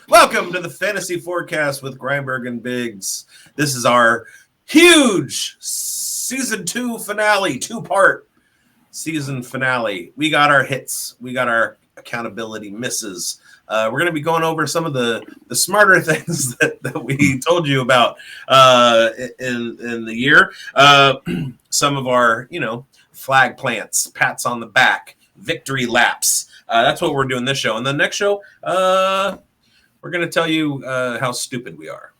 Welcome to the Fantasy Forecast with Greinberg and Biggs. This is our huge Season 2 finale, two-part season finale. We got our hits. We got our accountability misses. We're going to be going over some of the smarter things that we told you about in the year. Some of our, flag plants, pats on the back, victory laps. That's what we're doing this show. And the next show, we're going to tell you how stupid we are.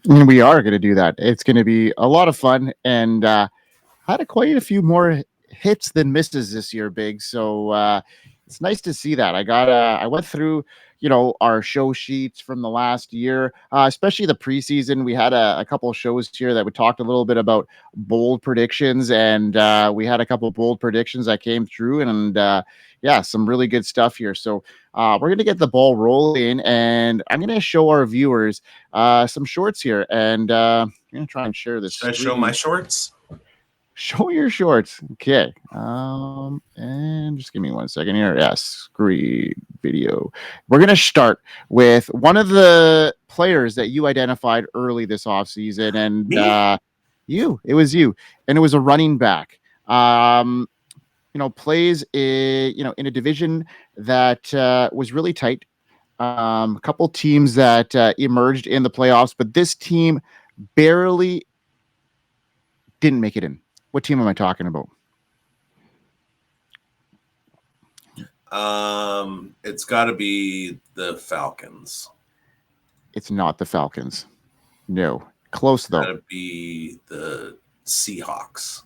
And we are going to do that. It's going to be a lot of fun, and had quite a few more hits than misses this year, Big. So it's nice to see that. I went through, our show sheets from the last year, especially the preseason. We had a couple of shows here that we talked a little bit about bold predictions, and we had a couple of bold predictions that came through, and some really good stuff here. So we're going to get the ball rolling, and I'm going to show our viewers some shorts here, and I'm going to try and share this. Should I show my shorts? Show your shorts. Okay. And just give me 1 second here. Yes, screen video. We're going to start with one of the players that you identified early this offseason, and it was you, and it was a running back. Plays in a division that was really tight. A couple teams that emerged in the playoffs, but this team barely didn't make it in. What team am I talking about? It's got to be the Falcons. It's not the Falcons. No. Close, though. It's got to be the Seahawks.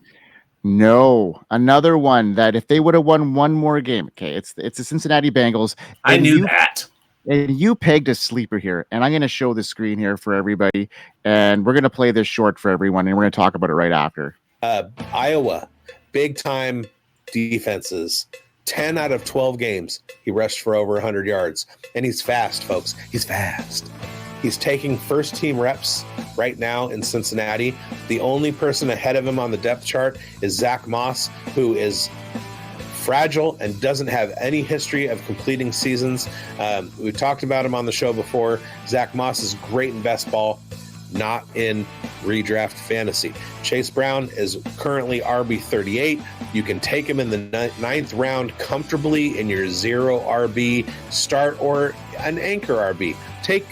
No. Another one that if they would have won one more game, okay, it's the Cincinnati Bengals. I knew that. And you pegged a sleeper here, and I'm going to show the screen here for everybody, and we're going to play this short for everyone, and we're going to talk about it right after. Iowa, big-time defenses. 10 out of 12 games, he rushed for over 100 yards. And he's fast, folks. He's fast. He's taking first-team reps right now in Cincinnati. The only person ahead of him on the depth chart is Zach Moss, who is fragile and doesn't have any history of completing seasons. We talked about him on the show before. Zach Moss is great in best ball, not in redraft fantasy. Chase Brown is currently RB 38. You can take him in the ninth round comfortably in your 0 RB start or an anchor RB. Take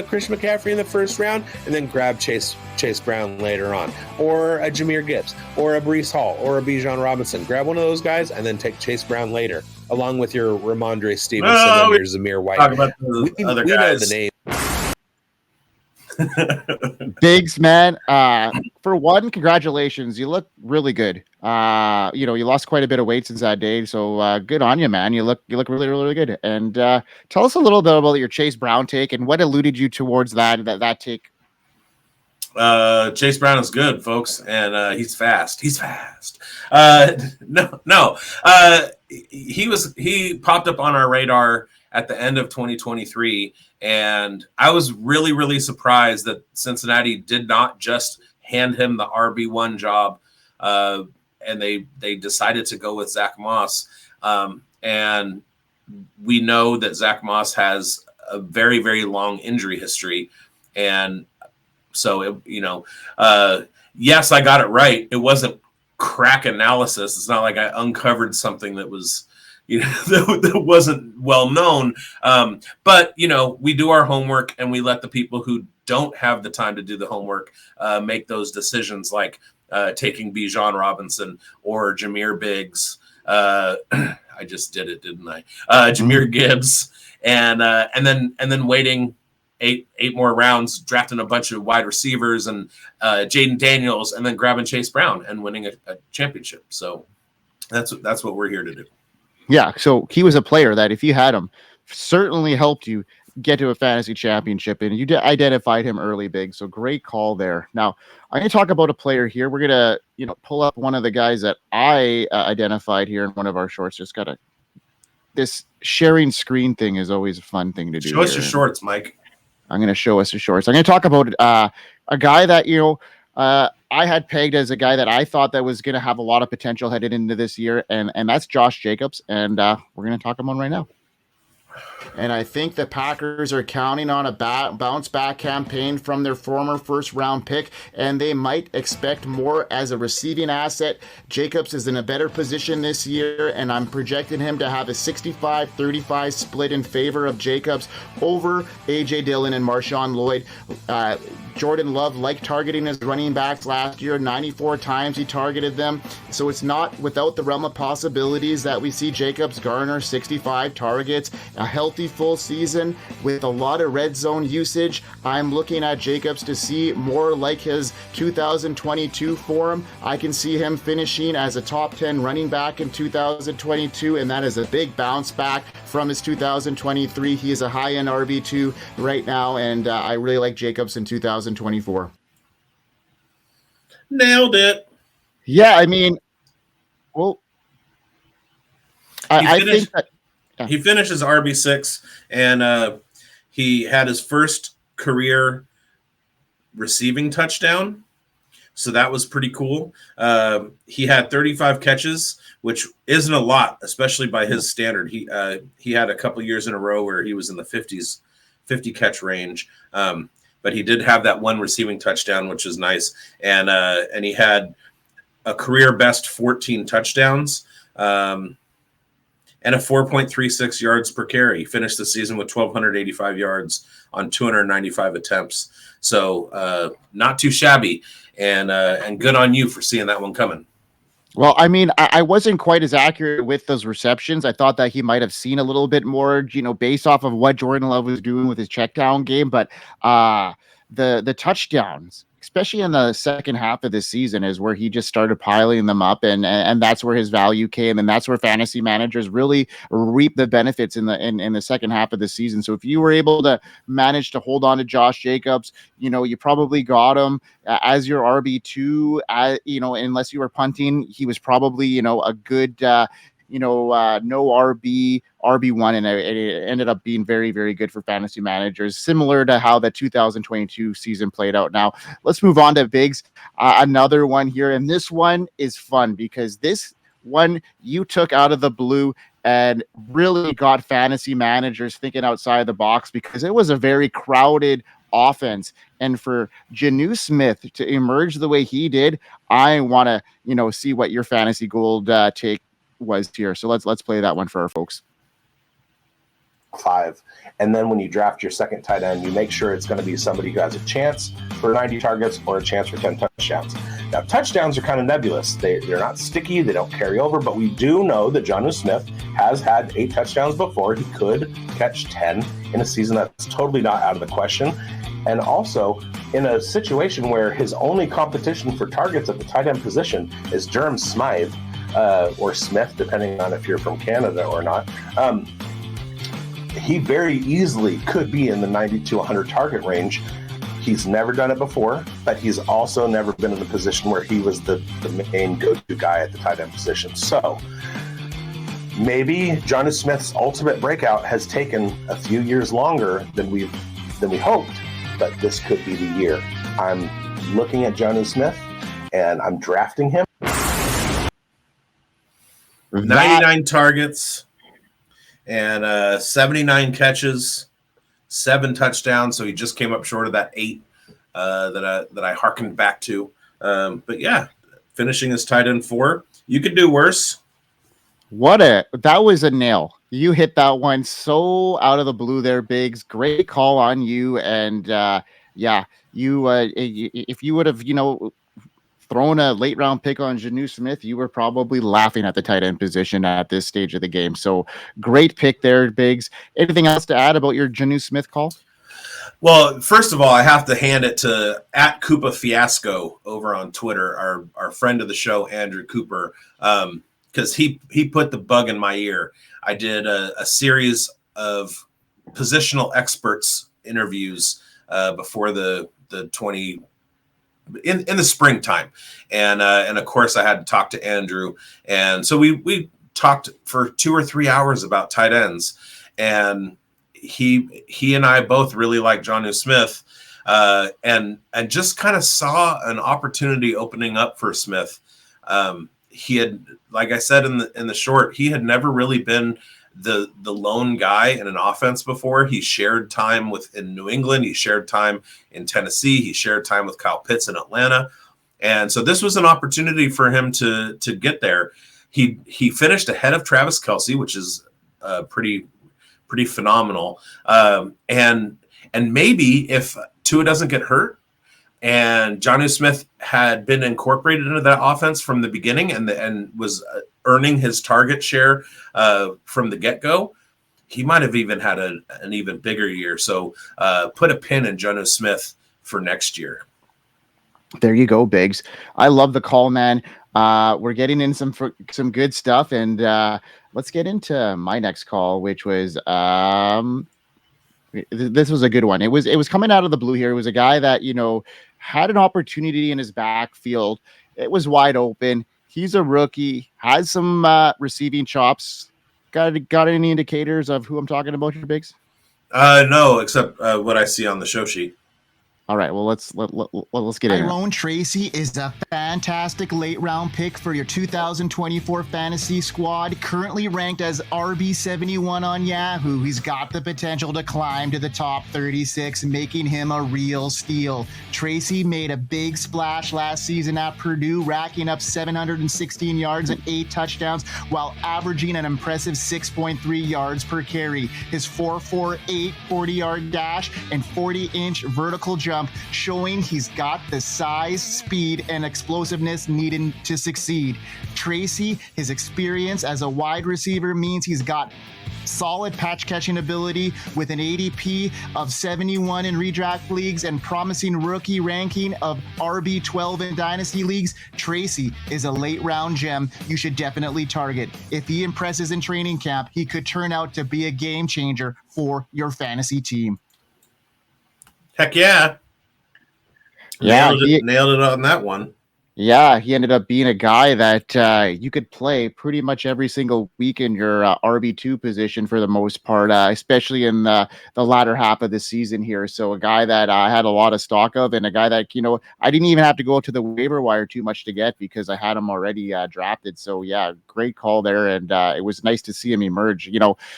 Christian McCaffrey in the first round and then grab Chase Brown later on, or a Jahmyr Gibbs, or a Breece Hall, or a Bijan Robinson. Grab one of those guys and then take Chase Brown later, along with your Ramondre Stevenson and your Zamir White. Talk about the other guys. Know the name. Biggs, man. For one, congratulations. You look really good. You lost quite a bit of weight since that day, so good on you, man. You look really, really good. And tell us a little bit about your Chase Brown take and what eluded you towards that take. Chase Brown is good, folks, and he's fast. He's fast. He popped up on our radar at the end of 2023, and I was really, really surprised that Cincinnati did not just hand him the RB1 job, and they decided to go with Zach Moss. And we know that Zach Moss has a very, very long injury history, and so yes, I got it right. It wasn't crack analysis. It's not like I uncovered something that was that wasn't well known. But we do our homework, and we let the people who don't have the time to do the homework make those decisions, like taking Bijan Robinson or Jahmyr Biggs. I just did it, didn't I? Jahmyr Gibbs, and then waiting eight more rounds, drafting a bunch of wide receivers and Jayden Daniels, and then grabbing Chase Brown and winning a championship. So that's what we're here to do. Yeah, so he was a player that, if you had him, certainly helped you get to a fantasy championship, and you identified him early, Big. So great call there. Now, I'm going to talk about a player here. We're going to pull up one of the guys that I identified here in one of our shorts. Just got to this sharing screen thing is always a fun thing to do. Show us your shorts, Mike. I'm going to show us the shorts. I'm going to talk about a guy that, I had pegged as a guy that I thought that was going to have a lot of potential headed into this year, and that's Josh Jacobs, and we're going to talk about him right now. And I think the Packers are counting on a bounce back campaign from their former first round pick, and they might expect more as a receiving asset. Jacobs is in a better position this year, and I'm projecting him to have a 65-35 split in favor of Jacobs over A.J. Dillon and Marshawn Lloyd. Jordan Love liked targeting his running backs last year. 94 times he targeted them. So it's not without the realm of possibilities that we see Jacobs garner 65 targets, a healthy full season with a lot of red zone usage. I'm looking at Jacobs to see more like his 2022 form. I can see him finishing as a top 10 running back in 2022, and that is a big bounce back from his 2023. He is a high-end RB2 right now, and I really like Jacobs in 2024. Nailed it. Yeah, I mean, well, I think that he finished as RB6, and he had his first career receiving touchdown. So that was pretty cool. He had 35 catches, which isn't a lot, especially by his standard. He had a couple years in a row where he was in the 50 catch range. But he did have that one receiving touchdown, which is nice. And he had a career best 14 touchdowns and a 4.36 yards per carry. He finished the season with 1,285 yards on 295 attempts. So not too shabby, and good on you for seeing that one coming. Well, I mean, I wasn't quite as accurate with those receptions. I thought that he might have seen a little bit more, based off of what Jordan Love was doing with his check down game. But the touchdowns, especially in the second half of the season, is where he just started piling them up, and that's where his value came, and that's where fantasy managers really reap the benefits in the second half of the season. So if you were able to manage to hold on to Josh Jacobs, you probably got him as your RB2. Unless you were punting, he was probably a good no RB1, and it ended up being very, very good for fantasy managers, similar to how the 2022 season played out. Now, let's move on to Biggs. Another one here, and this one is fun because this one you took out of the blue and really got fantasy managers thinking outside the box, because it was a very crowded offense. And for Jonnu Smith to emerge the way he did, I want to see what your fantasy gold take was here. So let's play that one for our folks. 5. And then when you draft your second tight end, you make sure it's going to be somebody who has a chance for 90 targets or a chance for 10 touchdowns. Now, touchdowns are kind of nebulous. They're not sticky. They don't carry over. But we do know that Jonnu Smith has had 8 touchdowns before. He could catch 10 in a season. That's totally not out of the question. And also, in a situation where his only competition for targets at the tight end position is Durham Smythe, or Smith, depending on if you're from Canada or not, he very easily could be in the 90 to 100 target range. He's never done it before, but he's also never been in a position where he was the main go-to guy at the tight end position. So maybe Jonnu Smith's ultimate breakout has taken a few years longer than we hoped, but this could be the year. I'm looking at Jonnu Smith, and I'm drafting him. 99 targets and 79 catches, 7 touchdowns. So he just came up short of that 8 that I harkened back to. But yeah, finishing as tight end 4. You could do worse. That was a nail. You hit that one so out of the blue there, Biggs. Great call on you. And if you would have, thrown a late round pick on Jonnu Smith, you were probably laughing at the tight end position at this stage of the game. So great pick there, Biggs. Anything else to add about your Jonnu Smith call? Well, first of all, I have to hand it to @Koopa Fiasco over on Twitter, our friend of the show, Andrew Cooper, because he put the bug in my ear. I did a series of positional experts interviews before the 20 in the springtime, and of course I had to talk to Andrew, and so we talked for 2 or 3 hours about tight ends, and he and I both really like Jonnu Smith, and just kind of saw an opportunity opening up for Smith. He had, like I said in the short, he had never really been the lone guy in an offense before. He shared time in New England. He shared time in Tennessee. He shared time with Kyle Pitts in Atlanta. And so this was an opportunity for him to get there. He finished ahead of Travis Kelce, which is pretty phenomenal. And maybe if Tua doesn't get hurt and Jonnu Smith had been incorporated into that offense from the beginning and was earning his target share from the get-go, he might have even had an even bigger year. So put a pin in Jonnu Smith for next year. There you go, Biggs. I love the call, man. We're getting in some good stuff, and let's get into my next call, which was this was a good one. It was coming out of the blue here. It was a guy that had an opportunity in his backfield. It was wide open. He's a rookie, has some receiving chops. Got any indicators of who I'm talking about here, Biggs? No, except what I see on the show sheet. All right, well, let's get in. Tyrone Tracy is a fantastic late-round pick for your 2024 fantasy squad, currently ranked as RB71 on Yahoo. He's got the potential to climb to the top 36, making him a real steal. Tracy made a big splash last season at Purdue, racking up 716 yards and 8 touchdowns while averaging an impressive 6.3 yards per carry. His 4.48 40-yard dash and 40-inch vertical jump showing he's got the size, speed, and explosiveness needed to succeed. Tracy, his experience as a wide receiver means he's got solid patch catching ability with an ADP of 71 in redraft leagues and promising rookie ranking of RB12 in dynasty leagues. Tracy is a late round gem you should definitely target. If he impresses in training camp, he could turn out to be a game changer for your fantasy team. Heck yeah. Yeah, nailed it on that one. Yeah, he ended up being a guy that you could play pretty much every single week in your RB2 position for the most part, especially in the latter half of the season here. So a guy that I had a lot of stock of, and a guy that, I didn't even have to go to the waiver wire too much to get because I had him already drafted. So yeah, great call there. And it was nice to see him emerge.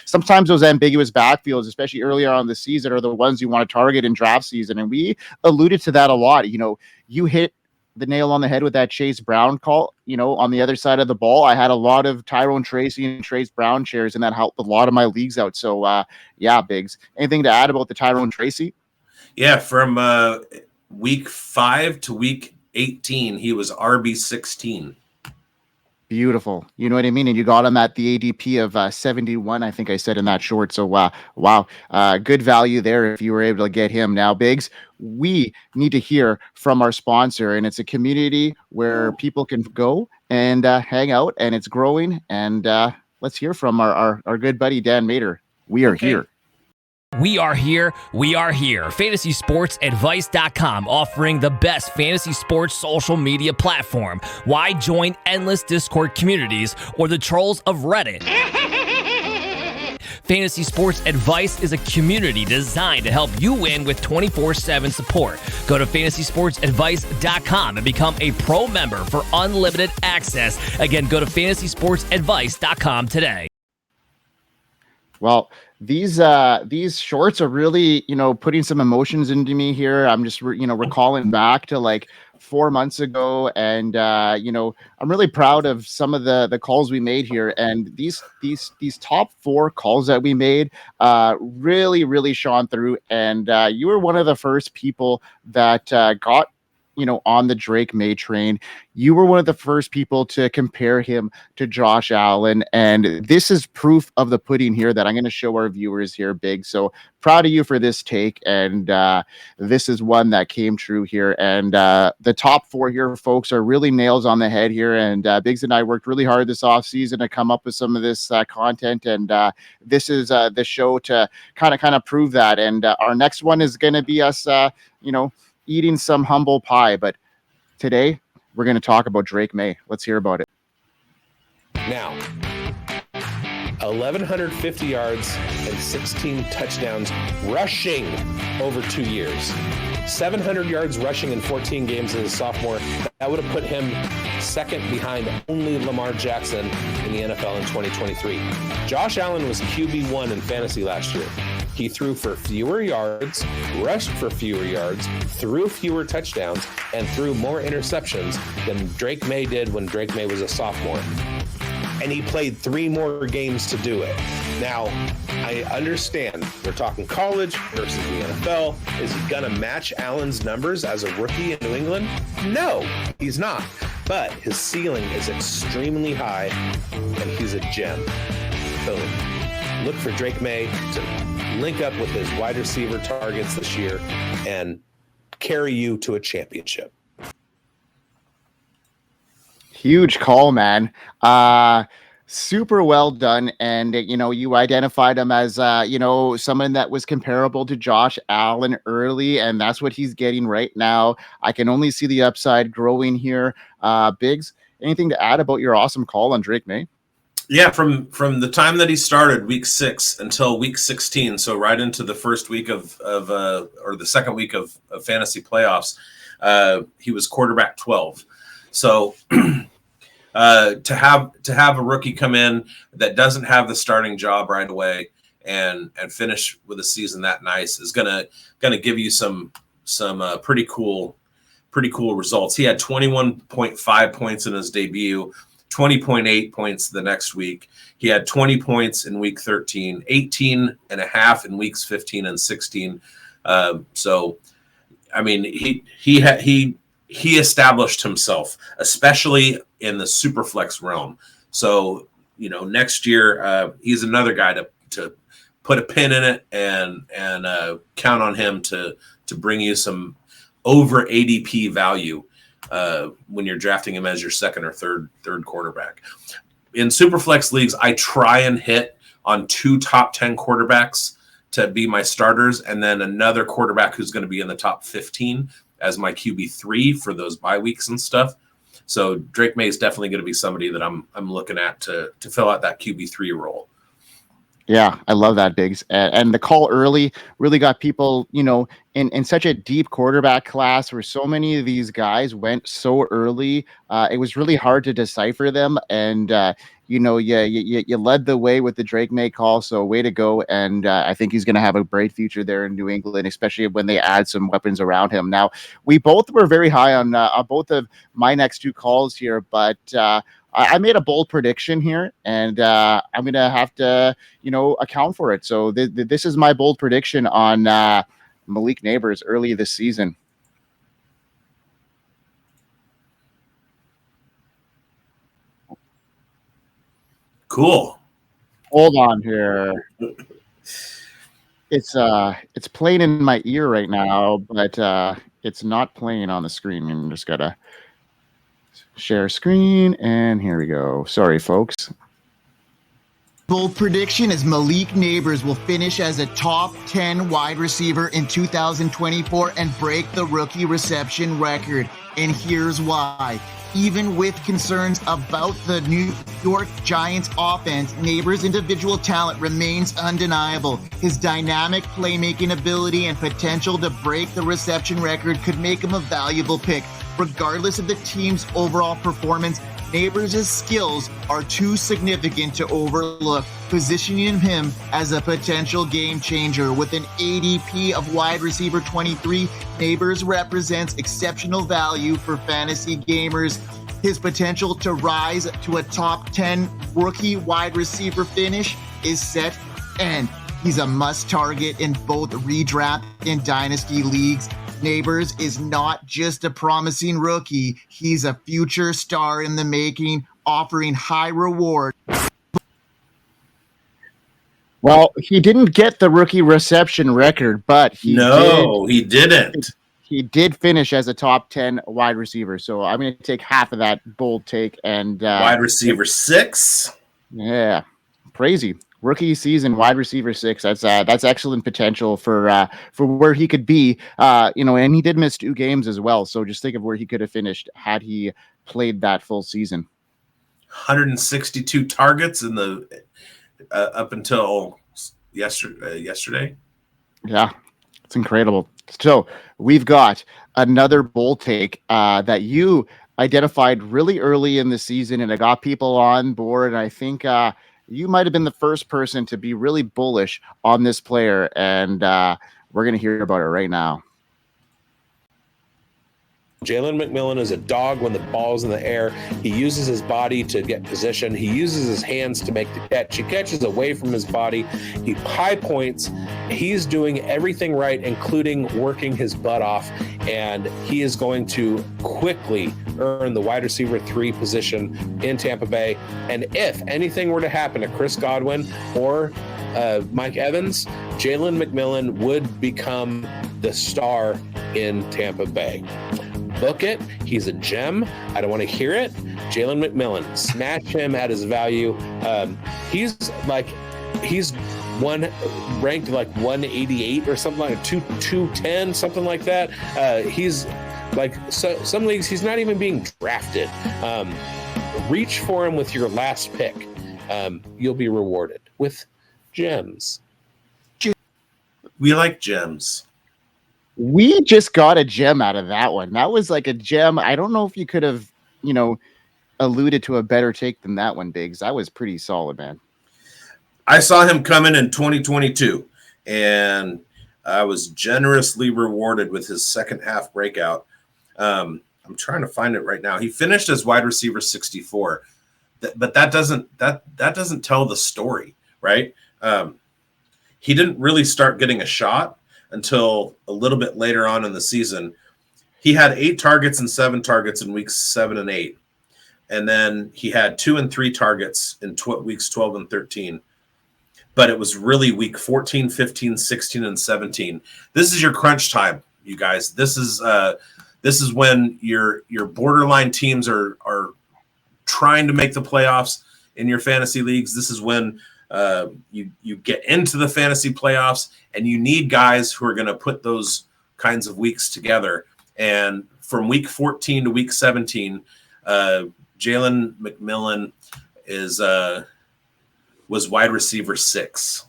Sometimes those ambiguous backfields, especially earlier on in the season, are the ones you want to target in draft season. And we alluded to that a lot. You hit the nail on the head with that Chase Brown call. On the other side of the ball, I had a lot of Tyrone Tracy and Chase Brown shares, and that helped a lot of my leagues out. So yeah, Biggs, anything to add about the Tyrone Tracy? Yeah, from week 5 to week 18, he was RB16. Beautiful. You know what I mean? And you got him at the ADP of 71, I think I said in that short. So wow. Good value there if you were able to get him. Now, Biggs, we need to hear from our sponsor, and it's a community where people can go and hang out, and it's growing. And let's hear from our good buddy, Dan Mater. We are here. We are here. We are here. FantasySportsAdvice.com, offering the best fantasy sports social media platform. Why join endless Discord communities or the trolls of Reddit? Fantasy Sports Advice is a community designed to help you win with 24/7 support. Go to FantasySportsAdvice.com and become a pro member for unlimited access. Again, go to FantasySportsAdvice.com today. Well, these shorts are really, putting some emotions into me here. I'm just, recalling back to like 4 months ago, and I'm really proud of some of the calls we made here. And these top 4 calls that we made really shone through. And you were one of the first people that got on the Drake May train. You were one of the first people to compare him to Josh Allen. And this is proof of the pudding here that I'm going to show our viewers here, Big. So proud of you for this take. And this is one that came true here. And the top 4 here, folks, are really nails on the head here. And Biggs and I worked really hard this offseason to come up with some of this content. And this is the show to kind of prove that. And our next one is going to be us, eating some humble pie. But today we're going to talk about Drake May. Let's hear about it. Now, 1,150 yards and 16 touchdowns rushing over 2 years. 700 yards rushing in 14 games as a sophomore. That would have put him second behind only Lamar Jackson in the NFL in 2023. Josh Allen was QB1 in fantasy last year. He threw for fewer yards, rushed for fewer yards, threw fewer touchdowns, and threw more interceptions than Drake May did when Drake May was a sophomore. And he played 3 more games to do it. Now, I understand we're talking college versus the NFL. Is he going to match Allen's numbers as a rookie in New England? No, he's not. But his ceiling is extremely high, and he's a gem. Boom. Look for Drake May to link up with his wide receiver targets this year and carry you to a championship. Huge call, man. Super well done. And, you identified him as, someone that was comparable to Josh Allen early, and that's what he's getting right now. I can only see the upside growing here. Biggs, anything to add about your awesome call on Drake May? Yeah, from the time that he started week 6 until week 16, so right into the first week or the second week of fantasy playoffs, he was quarterback 12. So to have a rookie come in that doesn't have the starting job right away and finish with a season that nice is gonna give you some pretty cool results. He had 21.5 points in his debut, 20.8 points the next week. He had 20 points in week 13, 18 and a half in weeks 15 and 16. So, I mean, he established himself, especially in the super flex realm. So, next year, he's another guy to put a pin in it and count on him to bring you some over ADP value when you're drafting him as your second or third quarterback. In super flex leagues, I try and hit on 2 top 10 quarterbacks to be my starters, and then another quarterback who's going to be in the top 15 as my QB3 for those bye weeks and stuff. So Drake May is definitely going to be somebody that I'm looking at to fill out that QB3 role. Yeah, I love that, Biggs. And the call early really got people, in such a deep quarterback class where so many of these guys went so early. It was really hard to decipher them. And, you led the way with the Drake May call. So way to go. And I think he's going to have a bright future there in New England, especially when they add some weapons around him. Now, we both were very high on both of my next 2 calls here, but I made a bold prediction here, and I'm going to have to, account for it. So this is my bold prediction on Malik Nabers early this season. Cool. Hold on here. It's playing in my ear right now, but it's not playing on the screen. I'm just gotta share screen, and here we go. Sorry, folks. Bold prediction is Malik Nabers will finish as a top 10 wide receiver in 2024 and break the rookie reception record. And here's why. Even with concerns about the New York Giants offense, Nabers' individual talent remains undeniable. His dynamic playmaking ability and potential to break the reception record could make him a valuable pick. Regardless of the team's overall performance, Nabers' skills are too significant to overlook, positioning him as a potential game changer. With an ADP of wide receiver 23, Nabers represents exceptional value for fantasy gamers. His potential to rise to a top 10 rookie wide receiver finish is set, and he's a must target in both redraft and dynasty leagues. Nabers is not just a promising rookie, he's a future star in the making, offering high reward. Well, he didn't get the rookie reception record, but he didn't. He did finish as a top 10 wide receiver. So I'm going to take half of that bold take and wide receiver 6. Yeah, crazy. Rookie season, wide receiver 6. That's excellent potential for where he could be. And he did miss 2 games as well. So just think of where he could have finished had he played that full season. 162 targets in the up until yesterday. Yeah, it's incredible. So we've got another bowl take that you identified really early in the season, and it got people on board. And I think you might have been the first person to be really bullish on this player, and we're going to hear about it right now. Jalen McMillan is a dog when the ball's in the air. He uses his body to get position. He uses his hands to make the catch. He catches away from his body. He high points. He's doing everything right, including working his butt off. And he is going to quickly earn the wide receiver 3 position in Tampa Bay. And if anything were to happen to Chris Godwin or Mike Evans, Jalen McMillan would become the star in Tampa Bay. Book it. He's a gem. I don't want to hear it. Jalen McMillan, smash him at his value. He's ranked like 188 or something, like 210, something like that. He's like, so some leagues he's not even being drafted. Reach for him with your last pick. You'll be rewarded with gems. We like gems. We just got a gem out of that one. That was like a gem. I don't know if you could have, alluded to a better take than that one, Biggs. That was pretty solid, man. I saw him coming in 2022, and I was generously rewarded with his second half breakout. I'm trying to find it right now. He finished as wide receiver 64, but that doesn't tell the story, right? He didn't really start getting a shot until a little bit later on in the season. He had 8 targets and 7 targets in weeks 7 and 8. And then he had 2 and 3 targets in weeks 12 and 13. But it was really week 14, 15, 16, and 17. This is your crunch time, you guys. This is when your borderline teams are trying to make the playoffs in your fantasy leagues. This is when you get into the fantasy playoffs, and you need guys who are going to put those kinds of weeks together. And from week 14 to week 17, Jalen McMillan was wide receiver 6.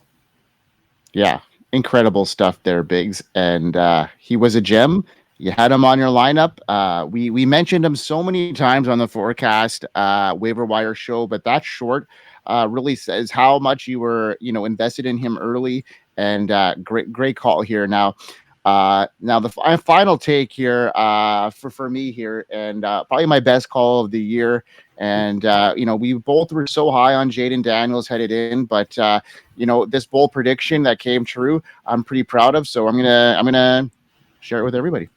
Yeah, incredible stuff there, Biggs. And he was a gem. You had him on your lineup. We mentioned him so many times on the Forecast waiver wire show, but that short really says how much you were, invested in him early. And great call here. Now the final take here for me here, and probably my best call of the year. And we both were so high on Jayden Daniels headed in, but this bold prediction that came true, I'm pretty proud of. So I'm gonna share it with everybody.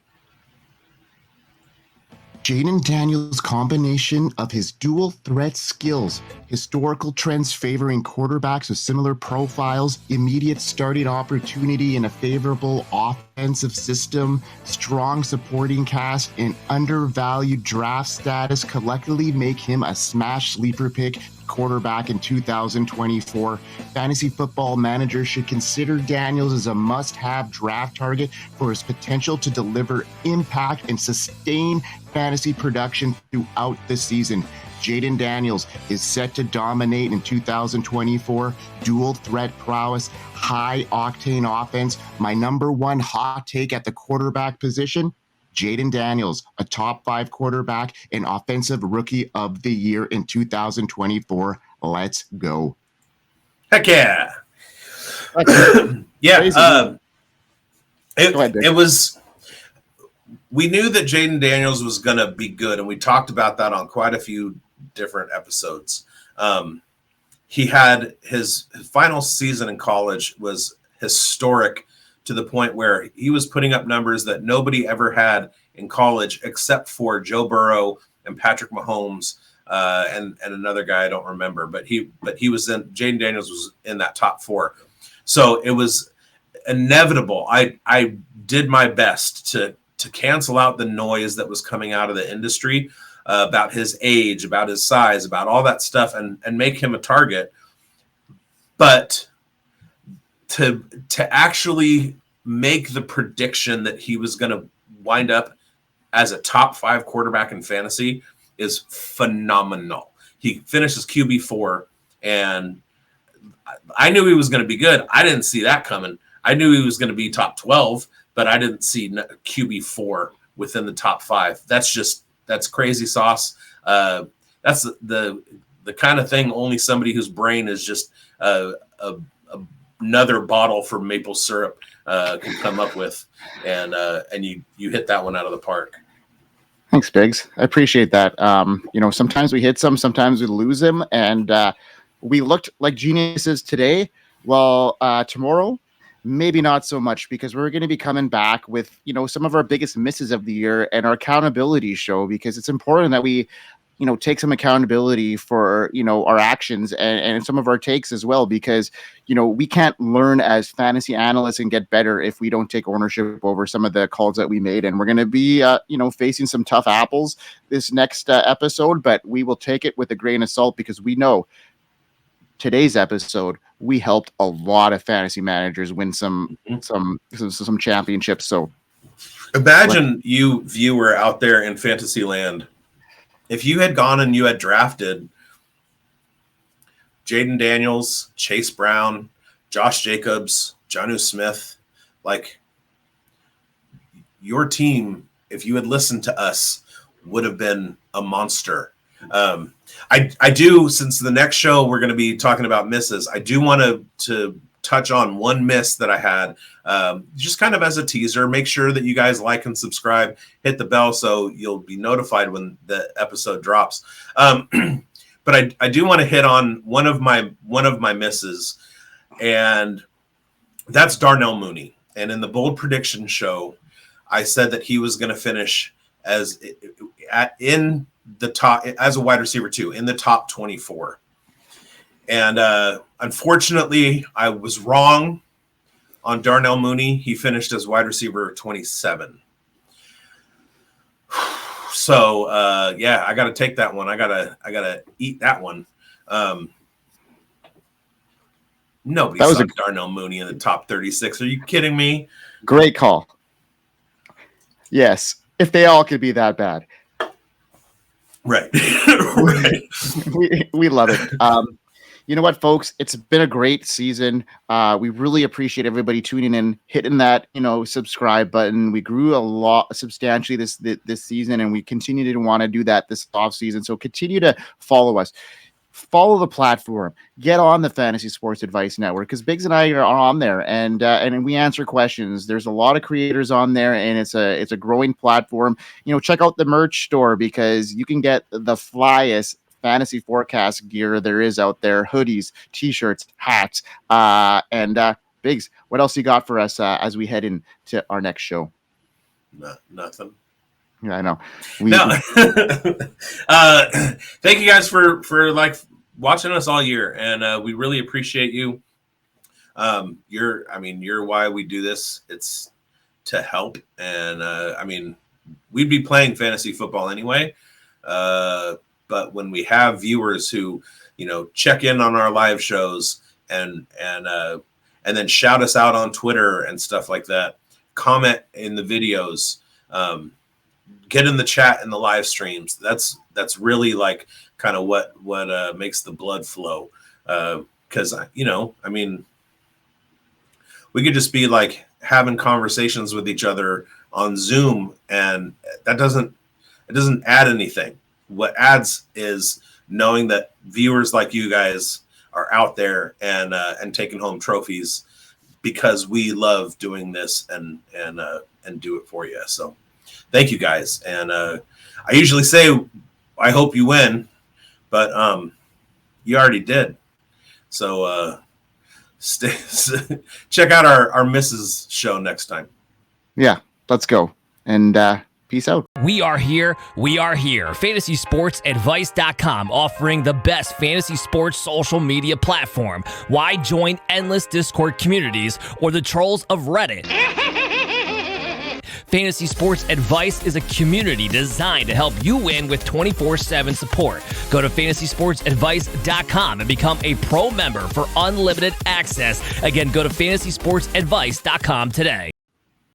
Jayden Daniels' combination of his dual threat skills, historical trends favoring quarterbacks with similar profiles, immediate starting opportunity in a favorable offensive system, strong supporting cast, and undervalued draft status collectively make him a smash sleeper pick quarterback in 2024. Fantasy Football Manager should consider Daniels as a must-have draft target for his potential to deliver impact and sustain fantasy production throughout the season. Jayden Daniels is set to dominate in 2024. Dual threat prowess, high octane offense. My number one hot take at the quarterback position, Jayden Daniels, a top 5 quarterback and offensive rookie of the year in 2024. Let's go. Heck yeah. Yeah. It was, we knew that Jayden Daniels was going to be good, and we talked about that on quite a few different episodes. He had his final season in college was historic, to the point where he was putting up numbers that nobody ever had in college except for Joe Burrow and Patrick Mahomes and another guy I don't remember. But he was in, Jayden Daniels was in that top 4. So it was inevitable. I did my best to cancel out the noise that was coming out of the industry about his age, about his size, about all that stuff, and make him a target. But to actually make the prediction that he was going to wind up as a top 5 quarterback in fantasy is phenomenal. He finishes QB4, and I knew he was going to be good. I didn't see that coming. I knew he was going to be top 12, but I didn't see QB4 within the top 5. That's crazy sauce. That's the kind of thing only somebody whose brain is just another bottle for maple syrup can come up with, and you hit that one out of the park. Thanks, Biggs. I appreciate that. Sometimes we hit some, sometimes we lose them, and we looked like geniuses today. Well, tomorrow, maybe not so much, because we're going to be coming back with some of our biggest misses of the year and our accountability show, because it's important that we take some accountability for, our actions and some of our takes as well, because, we can't learn as fantasy analysts and get better if we don't take ownership over some of the calls that we made. And we're going to be, facing some tough apples this next episode, but we will take it with a grain of salt, because we know today's episode, we helped a lot of fantasy managers win some championships. So imagine you viewer out there in fantasy land, if you had gone and you had drafted Jayden Daniels, Chase Brown, Josh Jacobs, Jonnu Smith, like, your team, if you had listened to us, would have been a monster. I do, since the next show we're going to be talking about misses, I do want to touch on one miss that I had, just kind of as a teaser. Make sure that you guys like and subscribe, hit the bell so you'll be notified when the episode drops. But I do want to hit on one of my misses, and that's Darnell Mooney. And in the bold prediction show, I said that he was going to finish in the top as a wide receiver 2 in the top 24. And unfortunately, I was wrong on Darnell Mooney. He finished as wide receiver 27. So I got to take that one. I gotta eat that one. Nobody saw Darnell Mooney in the top 36. Are you kidding me? Great call. Yes, if they all could be that bad. Right. Right. We love it. You know what, folks? It's been a great season. We really appreciate everybody tuning in, hitting that, subscribe button. We grew a lot substantially this season, and we continue to want to do that this off season. So continue to follow us. Follow the platform. Get on the Fantasy Sports Advice Network, because Biggs and I are on there, and we answer questions. There's a lot of creators on there, and it's a growing platform. Check out the merch store, because you can get the flyest fantasy forecast gear there is out there: hoodies, t-shirts, hats, and Biggs, what else you got for us as we head into our next show? Nothing. Yeah, I know. Thank you guys for like watching us all year, and we really appreciate you. You're why we do this. It's to help, and we'd be playing fantasy football anyway. But when we have viewers who, check in on our live shows and then shout us out on Twitter and stuff like that, comment in the videos, get in the chat in the live streams. That's really like kind of what makes the blood flow. Because we could just be like having conversations with each other on Zoom, and it doesn't add anything. What adds is knowing that viewers like you guys are out there and taking home trophies, because we love doing this and do it for you. So thank you guys. And I usually say, I hope you win, but you already did. So check out our Mrs. show next time. Yeah, let's go. And peace out. We are here. FantasySportsAdvice.com, offering the best fantasy sports social media platform. Why join endless Discord communities or the trolls of Reddit? Fantasy Sports Advice is a community designed to help you win with 24/7 support. Go to FantasySportsAdvice.com and become a pro member for unlimited access. Again, go to FantasySportsAdvice.com today.